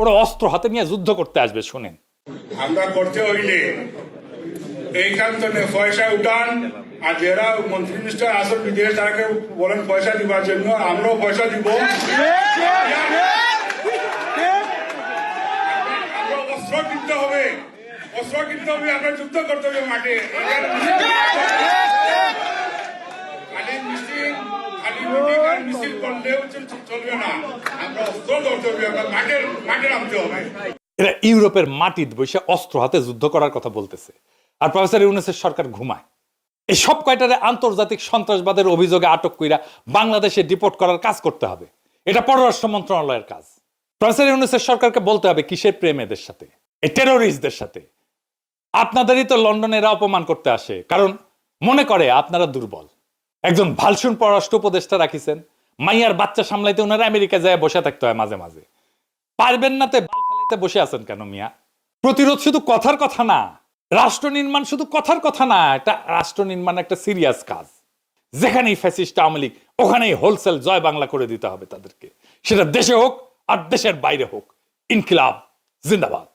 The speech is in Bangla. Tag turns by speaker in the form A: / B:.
A: ওরা অস্ত্র হাতে নিয়ে যুদ্ধ করতে আসবে। শোনেন,
B: আমরা করতে হইলে এইখান থেকে পয়সা উঠান, আর যারা মন্ত্রী মিনিস্টার আসল বিদেশ তারাকে বলেন পয়সা দিবার জন্য, আমরাও পয়সা দিব। অস্ত্র কিনতে হবে, অস্ত্র কিনতে হবে, আমরা যুদ্ধ করতে হবে মাঠে। মিছিল করলেও চলবে না, আমরা অস্ত্র ধরতে হবে, আমরা মাঠে নামতে হবে।
A: এরা ইউরোপের মাটিতে বসে অস্ত্র হাতে যুদ্ধ করার কথা বলতেছে, আর প্রফেসর ইউনূসের সরকার ঘুমায়। এই সব কয়টারে আন্তর্জাতিক সন্ত্রাসবাদের অভিযোগে আটক কইরা বাংলাদেশে ডিপোর্ট করার কাজ করতে হবে। এটা পররাষ্ট্র মন্ত্রণালয়ের কাজ। প্রফেসর ইউনূসের সরকারকে বলতে হবে কিসের প্রেম এদের সাথে, এই টেরোরিস্টদের সাথে। আপনাদেরই তো লন্ডনে এরা অপমান করতে আসে, কারণ মনে করে আপনারা দুর্বল। একজন ভালসুন পররাষ্ট্র উপদেষ্টা রাখিছেন, মাইয়ার বাচ্চা সামলাইতে ওনারা আমেরিকা যায় বসে থাকতে হয় মাঝে মাঝে। পারবেন না তে বাল ফেলাইতে বসে আছেন কেন মিয়া? প্রতিরোধ শুধু কথার কথা না, রাষ্ট্র নির্মাণ শুধু কথার কথা না, এটা রাষ্ট্র নির্মাণ একটা সিরিয়াস কাজ। যেখানেই ফ্যাসিস্ট আওয়ামী লীগ, ওখানেই হোলসেল জয় বাংলা করে দিতে হবে তাদেরকে, সেটা দেশে হোক আর দেশের বাইরে হোক। ইনকিলাব জিন্দাবাদ।